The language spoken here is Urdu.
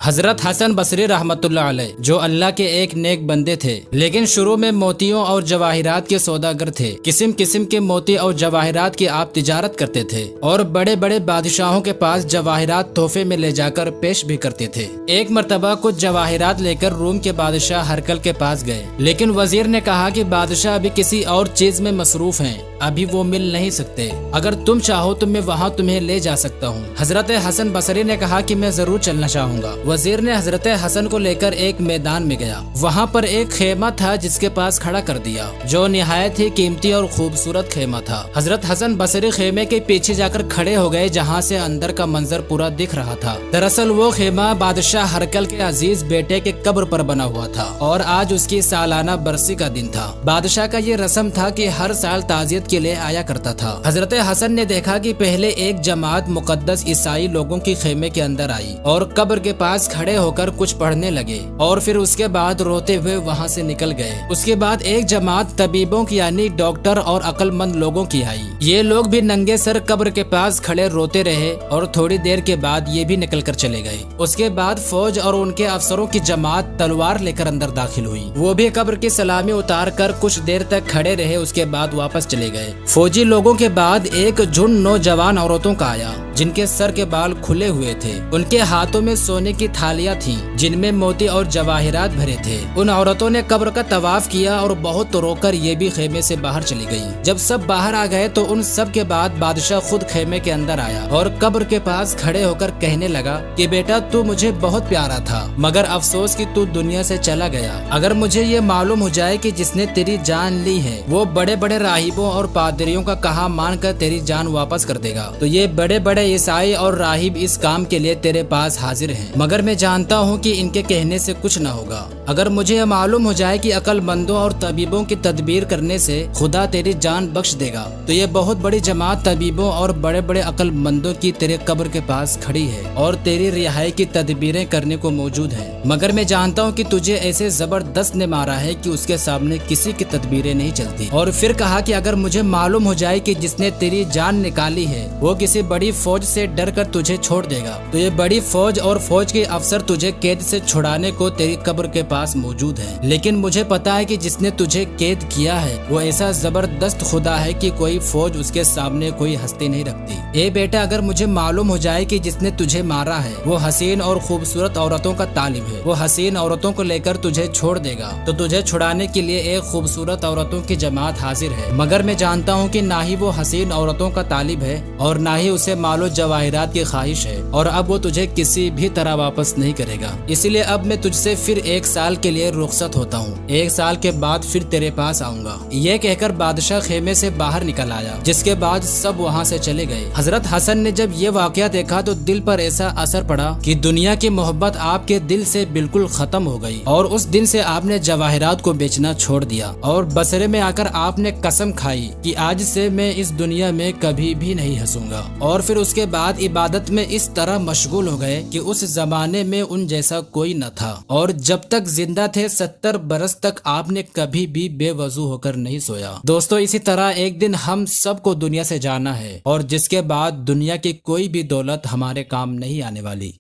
حضرت حسن بصری رحمت اللہ علیہ جو اللہ کے ایک نیک بندے تھے، لیکن شروع میں موتیوں اور جواہرات کے سوداگر تھے۔ قسم قسم کے موتی اور جواہرات کی آپ تجارت کرتے تھے اور بڑے بڑے بادشاہوں کے پاس جواہرات تحفے میں لے جا کر پیش بھی کرتے تھے۔ ایک مرتبہ کچھ جواہرات لے کر روم کے بادشاہ ہرقل کے پاس گئے، لیکن وزیر نے کہا کہ بادشاہ ابھی کسی اور چیز میں مصروف ہیں، ابھی وہ مل نہیں سکتے، اگر تم چاہو تو میں وہاں تمہیں لے جا سکتا ہوں۔ حضرت حسن بصری نے کہا کہ میں ضرور چلنا چاہوں گا۔ وزیر نے حضرت حسن کو لے کر ایک میدان میں گیا، وہاں پر ایک خیمہ تھا جس کے پاس کھڑا کر دیا، جو نہایت ہی قیمتی اور خوبصورت خیمہ تھا۔ حضرت حسن بصری خیمے کے پیچھے جا کر کھڑے ہو گئے، جہاں سے اندر کا منظر پورا دکھ رہا تھا۔ دراصل وہ خیمہ بادشاہ ہرقل کے عزیز بیٹے کے قبر پر بنا ہوا تھا اور آج اس کی سالانہ برسی کا دن تھا۔ بادشاہ کا یہ رسم تھا کہ ہر سال تعزیت کے لیے آیا کرتا تھا۔ حضرت حسن نے دیکھا کہ پہلے ایک جماعت مقدس عیسائی لوگوں کی خیمے کے اندر آئی اور قبر کے پاس کھڑے ہو کر کچھ پڑھنے لگے، اور پھر اس کے بعد روتے ہوئے وہاں سے نکل گئے۔ اس کے بعد ایک جماعت طبیبوں کی یعنی ڈاکٹر اور عقل مند لوگوں کی آئی۔ یہ لوگ بھی ننگے سر قبر کے پاس کھڑے روتے رہے اور تھوڑی دیر کے بعد یہ بھی نکل کر چلے گئے۔ اس کے بعد فوج اور ان کے افسروں کی جماعت تلوار لے کر اندر داخل ہوئی، وہ بھی قبر کی سلامی اتار کر کچھ دیر تک کھڑے رہے، اس کے بعد واپس چلے گئے۔ فوجی لوگوں کے بعد ایک جھنڈ نوجوان عورتوں کا آیا جن کے سر کے بال کھلے ہوئے تھے، ان کے ہاتھوں میں سونے کی تھالیاں تھیں جن میں موتی اور جواہرات بھرے تھے۔ ان عورتوں نے قبر کا طواف کیا اور بہت رو کر یہ بھی خیمے سے باہر چلی گئی۔ جب سب باہر آ گئے تو ان سب کے بعد بادشاہ خود خیمے کے اندر آیا اور قبر کے پاس کھڑے ہو کر کہنے لگا کہ بیٹا تو مجھے بہت پیارا تھا، مگر افسوس کہ تو دنیا سے چلا گیا۔ اگر مجھے یہ معلوم ہو جائے کہ جس نے تیری جان لی ہے وہ بڑے بڑے راہبوں اور پادریوں کا کہا مان کر تیری جان واپس کر دے گا، تو یہ بڑے بڑے عیسائی اور راہب اس کام کے لیے تیرے پاس حاضر ہیں، مگر میں جانتا ہوں کہ ان کے کہنے سے کچھ نہ ہوگا۔ اگر مجھے یہ معلوم ہو جائے کہ عقل مندوں اور طبیبوں کی تدبیر کرنے سے خدا تیری جان بخش دے گا، تو یہ بہت بڑی جماعت طبیبوں اور بڑے بڑے عقل مندوں کی تیرے قبر کے پاس کھڑی ہے اور تیری رہائی کی تدبیریں کرنے کو موجود ہیں، مگر میں جانتا ہوں کہ تجھے ایسے زبردست نے مارا ہے کہ اس کے سامنے کسی کی تدبیریں نہیں چلتی۔ اور پھر کہا کہ اگر مجھے معلوم ہو جائے کہ جس نے تیری جان نکالی ہے وہ کسی بڑی فوج سے ڈر کر تجھے چھوڑ دے گا، تو یہ بڑی فوج اور فوج کے افسر تجھے قید سے چھڑانے کو تیری قبر کے پاس موجود ہے، لیکن مجھے پتا ہے کہ جس نے تجھے قید کیا ہے وہ ایسا زبردست خدا ہے کہ کوئی فوج اس کے سامنے کوئی ہستی نہیں رکھتی۔ اے بیٹا اگر مجھے معلوم ہو جائے کہ جس نے تجھے مارا ہے وہ حسین اور خوبصورت عورتوں کا طالب ہے، وہ حسین عورتوں کو لے کر تجھے چھوڑ دے گا، تو تجھے چھڑانے کے لیے ایک خوبصورت عورتوں کی جماعت حاضر ہے، مگر میں جانتا ہوں کہ نہ ہی وہ حسین عورتوں کا طالب ہے اور نہ ہی اسے مال و جواہرات کی خواہش ہے، اور اب وہ تجھے کسی بھی طرح واپس نہیں کرے گا، اس لیے اب میں تجھ سے پھر 1 سال کے لیے رخصت ہوتا ہوں، 1 سال کے بعد پھر تیرے پاس آؤں گا۔ یہ کہہ کر بادشاہ خیمے سے باہر نکل آیا، جس کے بعد سب وہاں سے چلے گئے۔ حضرت حسن نے جب یہ واقعہ دیکھا تو دل پر ایسا اثر پڑا کہ دنیا کی محبت آپ کے دل سے بالکل ختم ہو گئی، اور اس دن سے آپ نے جواہرات کو بیچنا چھوڑ دیا، اور بصرے میں آ کر آپ نے قسم کھائی کہ آج سے میں اس دنیا میں کبھی بھی نہیں ہنسوں گا، اور پھر اس کے بعد عبادت میں اس طرح مشغول ہو گئے کہ اس زمانے میں ان جیسا کوئی نہ تھا، اور جب تک زندہ تھے 70 برس تک آپ نے کبھی بھی بے وضو ہو کر نہیں سویا۔ دوستو اسی طرح ایک دن ہم سب کو دنیا سے جانا ہے، اور جس کے بعد دنیا کی کوئی بھی دولت ہمارے کام نہیں آنے والی۔